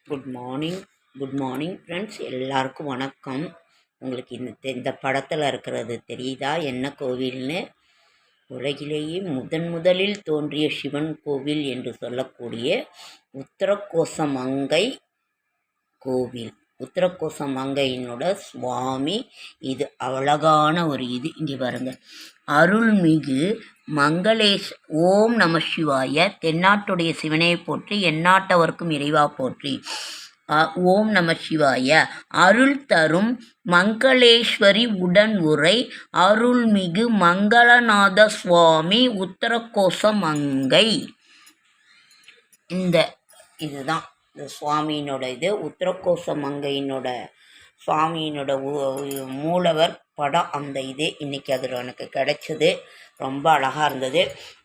Good morning friends. எல்லாருக்கும் வணக்கம். உங்களுக்கு இந்த படத்தில் இருக்கிறது தெரியுதா என்ன கோவில்னு? உலகிலேயே முதலில் தோன்றிய சிவன் கோவில் என்று சொல்லக்கூடிய உத்தரகோசமங்கை கோவில். உத்தரகோசமங்கையினோட சுவாமி இது. அழகான ஒரு இது. இங்கே பாருங்க, அருள்மிகு மங்களேஷ். ஓம் நம சிவாய. தென்னாட்டுடைய சிவனை போற்றி, எந்நாட்டவர்க்கும் இறைவா போற்றி. ஓம் நம சிவாய. அருள் தரும் மங்களேஸ்வரி உடன் உரை அருள்மிகு மங்களநாத சுவாமி உத்தரகோசமங்கை. இதுதான் இந்த சுவாமியினோட இது. உத்தரகோசமங்கையினோட சுவாமியினோட மூலவர் படம். அந்த இது இன்றைக்கி அதில் எனக்கு கிடச்சிது. ரொம்ப அழகாக இருந்தது.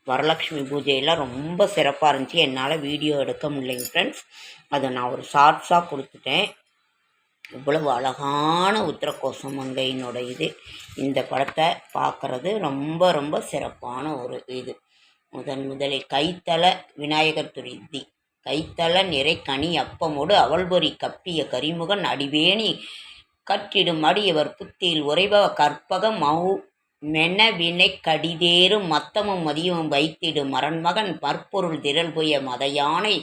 வரலட்சுமி பூஜையெல்லாம் ரொம்ப சிறப்பாக இருந்துச்சு. என்னால் வீடியோ எடுக்க முடியலைங்க ஃப்ரெண்ட்ஸ். அதை நான் ஒரு ஷார்ட்ஸாக கொடுத்துட்டேன். இவ்வளவு அழகான உத்தரகோசமங்கையினோட இது. இந்த படத்தை பார்க்குறது ரொம்ப ரொம்ப சிறப்பான ஒரு இது. முதலில் கைத்தல விநாயகர் துரித்தி. கைத்தல நிறை கனி அப்பமோடு அவள்பொறி கப்பிய கரிமுகன் அடிவேணி கற்றிடும் அடியவர் புத்தியில் உறைபவ கற்பக மெனவினை கடிதேறும் மத்தமும் மதியமும் வைத்திடும் மரண்மகன் பற்பொருள் திரள் புய மத யானை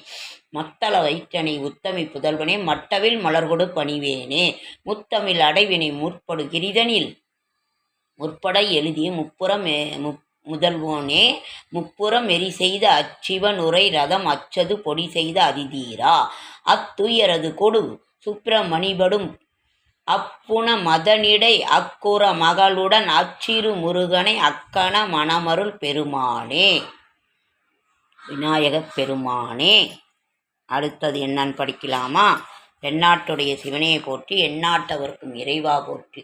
மத்தள வயிற்றனை உத்தமி புதல்வனே மட்டவில் மலர்கொடு பணிவேனே முத்தமிழ் அடைவினை முற்படு கிரிதனில் முற்பட எழுதிய முதல்வோனே முப்புறம் எரி செய்த அச்சிவன் உரை ரதம் அச்சது பொடி செய்த அதிதீரா அத்துயரது கொடு சுப்பிரமணிபடும் அப்புன மதனிடை அக்குற மகளுடன் அச்சிறு முருகனை அக்கண மணமருள் பெருமானே விநாயகப் பெருமானே. அடுத்தது என்னன்னு படிக்கலாமா? தென்னாட்டுடைய சிவனையை போற்றி, எந்நாட்டவர்க்கும் இறைவா போற்றி.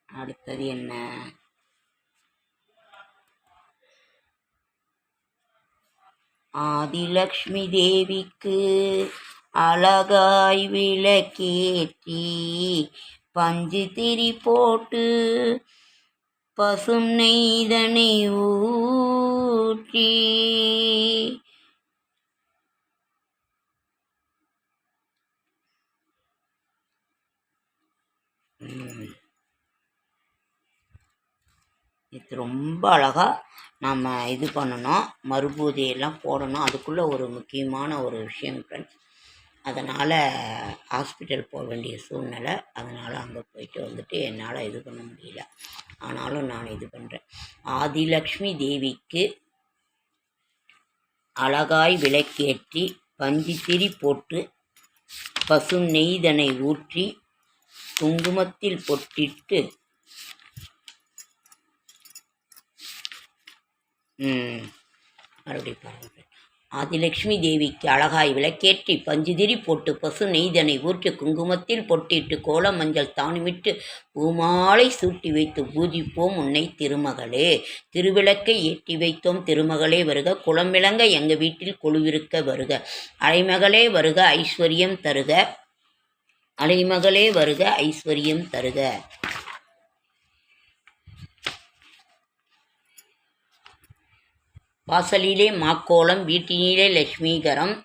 அடுத்தது என்ன? ஆதிலக்ஷ்மி தேவிக்கு அழகாய் விளக்கேற்றி பஞ்சு திரி போட்டு பசும் நெய்தனை ஊற்றி இது ரொம்ப அழகாக நம்ம இது பண்ணணும். மறுபூஜையெல்லாம் போடணும். அதுக்குள்ளே ஒரு முக்கியமான ஒரு விஷயம் ஃப்ரெண்ட்ஸ். அதனால் ஹாஸ்பிட்டல் போக வேண்டிய சூழ்நிலை. அதனால் அங்கே போயிட்டு வந்துட்டு என்னால் இது பண்ண முடியல. ஆனாலும் நான் இது பண்ணுறேன். ஆதிலக்ஷ்மி தேவிக்கு அழகாய் விளக்கேற்றி பஞ்சு திரி போட்டு பசும் நெய்தனை ஊற்றி குங்குமத்தில் பொட்டிட்டு மறுபடியும் பாருங்கள். ஆதிலக்ஷ்மி தேவிக்கு அழகாய் விளக்கேற்றி பஞ்சுதிரி போட்டு பசு நெய்தனை ஊற்றி குங்குமத்தில் பொட்டிட்டு கோல மஞ்சள் தானுமிட்டு பூமாலை சூட்டி வைத்து பூஜிப்போம் உன்னை திருமகளே. திருவிளக்கை ஏற்றி வைத்தோம் திருமகளே வருக. குளம் விளங்க எங்கள் வீட்டில் கொழுவிருக்க வருக. அலைமகளே வருக ஐஸ்வர்யம் தருக. அலைமகளே வருக ஐஸ்வர்யம் தருக. வாசலிலே மாக்கோலம் வீட்டினிலே லட்சுமீகரம்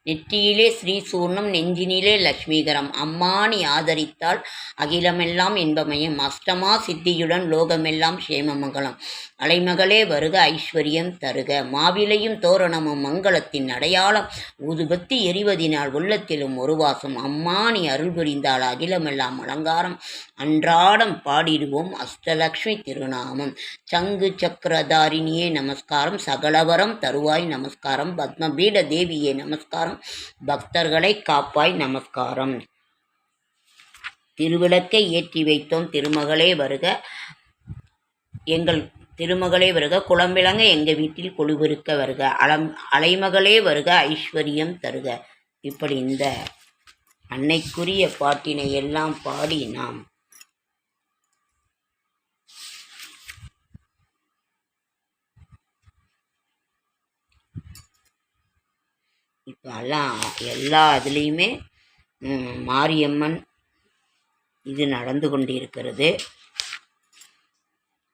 நெற்றியிலே ஸ்ரீசூர்ணம் நெஞ்சினிலே லட்சுமீகரம். அம்மானி ஆதரித்தால் அகிலமெல்லாம் இன்பமயம் அஷ்டமா சித்தியுடன் லோகமெல்லாம் சேமமங்கலம். அலைமகளே வருக ஐஸ்வர்யம் தருக. மாவிலையும் தோரணமும் மங்களத்தின் அடையாளம் ஊதுபத்தி எரிவதினால் உள்ளத்திலும் ஒரு வாசம். அம்மானி அருள் புரிந்தால் அகிலமெல்லாம் அலங்காரம். அன்றாடம் பாடிடுவோம் அஷ்டலக்ஷ்மி திருநாமம். சங்கு சக்கரதாரிணியே நமஸ்காரம். சகலவரம் தருவாய் நமஸ்காரம். பத்மபீட தேவியே நமஸ்காரம். பக்தர்களை காப்பாய் நமஸ்காரம். திருவிளக்கை ஏற்றி வைத்தோம் திருமகளே வருக. எங்கள் திருமகளே வருக. குளம்பிளங்க எங்கள் வீட்டில் கொழுவிருக்க வருக. அலைமகளே வருக ஐஸ்வர்யம் தருக. இப்படி இந்த அன்னைக்குரிய பாட்டினை எல்லாம் பாடி நாம் இப்போ எல்லா இதுலேயுமே மாரியம்மன் இது நடந்து கொண்டிருக்கிறது.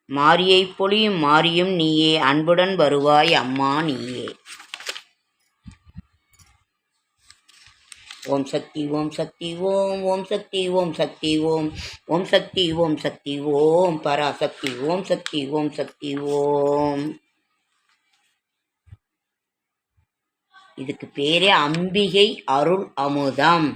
மாரியைப் பொழியும் மாரியும் நீயே, அன்புடன் வருவாய் அம்மா நீயே. ஓம் சக்தி ஓம் சக்தி ஓம் ஓம் சக்தி ஓம் சக்தி ஓம் ஓம் சக்தி ஓம் சக்தி ஓம் பராசக்தி ஓம் சக்தி ஓம் சக்தி ஓம். இதுக்கு பேரே அம்பிகை அருள் அமுதம்.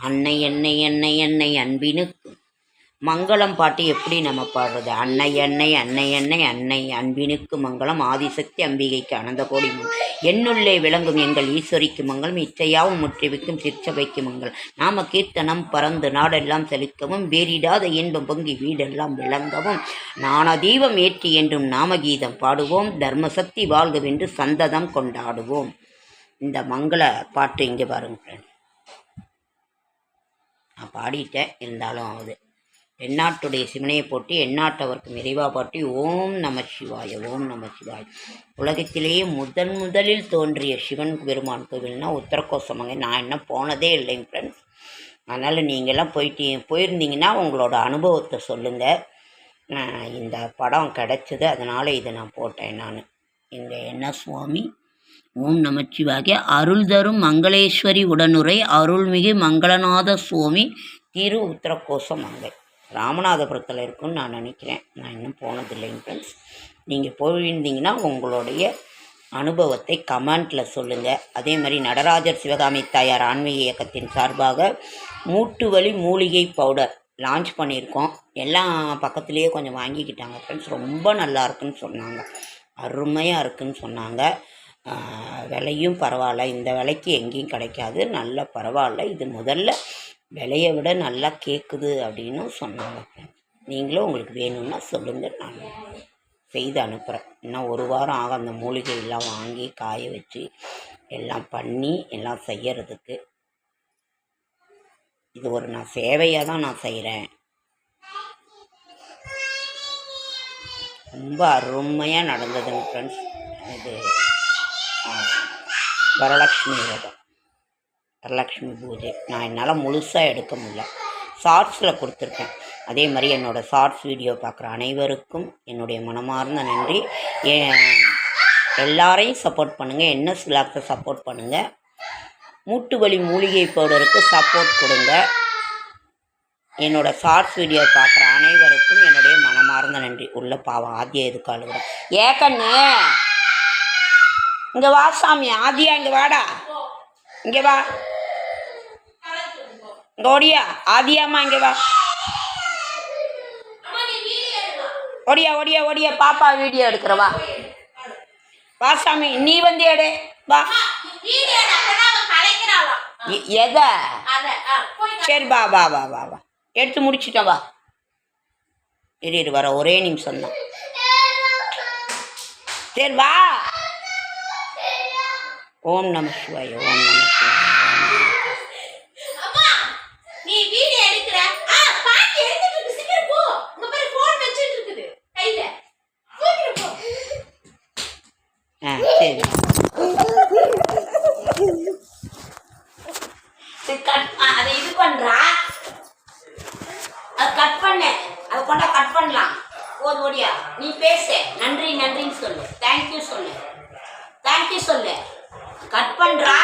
அன்னை என்னை என்னை என்னை அன்பினுக்கு மங்களம் பாட்டு எப்படி நம்ம பாடுறது? அன்னை அன்னை அன்னை அன்னை அன்னை அன்பினுக்கு மங்களம், ஆதிசக்தி அம்பிகைக்கு அனந்த கோடி என்னுள்ளே விளங்கும் எங்கள் ஈஸ்வரிக்கு மங்களம், இச்சையாவும் முற்றிவிக்கும் சிற்சபைக்கு மங்களம். நாம கீர்த்தனம் பறந்து நாடெல்லாம் செழிக்கவும், வேறிடாத இன்பம் பொங்கி வீடெல்லாம் விளங்கவும், நாணதீபம் ஏற்றி என்றும் நாமகீதம் பாடுவோம், தர்மசக்தி வாழ்கவென்று சந்ததம் கொண்டாடுவோம். இந்த மங்கள பாட்டு இங்கே பாருங்க. நான் பாடிட்டேன், இருந்தாலும் அது தென்னாட்டுடைய சிவனையை போட்டி எந்நாட்டவர்க்கும் இறைவா பாட்டி. ஓம் நம சிவாய ஓம் நம சிவாய். உலகத்திலேயே முதலில் தோன்றிய சிவன் பெருமான் கோவில்னா உத்தரகோசமங்கை. நான் இன்னும் போனதே இல்லைங்க ஃப்ரெண்ட்ஸ். அதனால் நீங்கள்லாம் போயிருந்தீங்கன்னா உங்களோட அனுபவத்தை சொல்லுங்கள். இந்த படம் கிடச்சிது, அதனால் இதை நான் போட்டேன். நான் இங்கே என்ன சுவாமி ஓம் நமச்சிவாய அருள் தரும் மங்களேஸ்வரி உடனுரை அருள்மிகு மங்களநாத சுவாமி திரு உத்தரகோசமங்கை ராமநாதபுரத்தில் இருக்குன்னு நான் நினைக்கிறேன். நான் இன்னும் போனதில்லைங்க ஃப்ரெண்ட்ஸ். நீங்கள் போயிருந்தீங்கன்னா உங்களுடைய அனுபவத்தை கமெண்ட்டில் சொல்லுங்கள். அதே மாதிரி நடராஜர் சிவகாமி தாயார் ஆன்மீக இயக்கத்தின் சார்பாக மூட்டு வலி மூலிகை பவுடர் லான்ச் பண்ணியிருக்கோம். எல்லாம் பக்கத்துலேயே கொஞ்சம் வாங்கிக்கிட்டாங்க ஃப்ரெண்ட்ஸ். ரொம்ப நல்லா இருக்குன்னு சொன்னாங்க, அருமையாக இருக்குன்னு சொன்னாங்க. விலையும் பரவாயில்ல, இந்த விலைக்கு எங்கேயும் கிடைக்காது, நல்ல பரவாயில்ல, இது முதல்ல விலையை விட நல்லா கேட்குது அப்படின்னு சொன்னாங்க. நீங்களும் உங்களுக்கு வேணும்னா சொல்லுங்கள், நான் செய்து அனுப்புகிறேன். இன்னும் ஒரு வாரம் ஆகும் அந்த மூலிகையெல்லாம் வாங்கி காய வச்சு எல்லாம் பண்ணி எல்லாம் செய்யறதுக்கு. இது ஒரு நான் சேவையாக தான் நான் செய்கிறேன். ரொம்ப அருமையாக நடந்ததுங்க ஃப்ரெண்ட்ஸ். இது வரலட்சுமி விரதம், வரலட்சுமி பூஜை. நான் என்னால் முழுசாக எடுக்க முடியல, ஷார்ட்ஸில் கொடுத்துருக்கேன். அதே மாதிரி என்னோடய ஷார்ட்ஸ் வீடியோ பார்க்குற அனைவருக்கும் என்னுடைய மனமார்ந்த நன்றி. எல்லாரையும் சப்போர்ட் பண்ணுங்கள், என்எஸ் விலாக்ஸை சப்போர்ட் பண்ணுங்கள், மூட்டு வலி மூலிகை பவுடருக்கு சப்போர்ட் கொடுங்க. என்னோடய ஷார்ட்ஸ் வீடியோ பார்க்குற அனைவருக்கும் என்னுடைய மனமார்ந்த நன்றி. உள்ள பாவம் ஆதியா எதுக்காக கூட ஏக்கண்ணு இங்கே வா சாமி, ஆதியா இங்கே வாடா, இங்கே வா, இங்கே ஓடியா ஆதியாம்மா, இங்கே வா, ஓடியா ஓடியா ஓடியா, பாப்பா வீடியோ எடுக்கிறவா, வா சாமி, நீ வந்து எடு வா. எதை சரி வா வா வா வா வா, எடுத்து முடிச்சுட்டேன் வா. இரு வர ஒரே நிமிஷம் தான், சரி வா. ஓம் நம சிவாய ஓம் நம சிவாய. சரி அதை இது பண்றா, அது கட் பண்ண, அதை கொண்டா கட் பண்ணலாம். ஓடியா நீ பேசு, நன்றி நன்றின்னு சொல்லு, தேங்க்யூ சொல்லு, தேங்க்யூ சொல்லு, கட் பண்றா.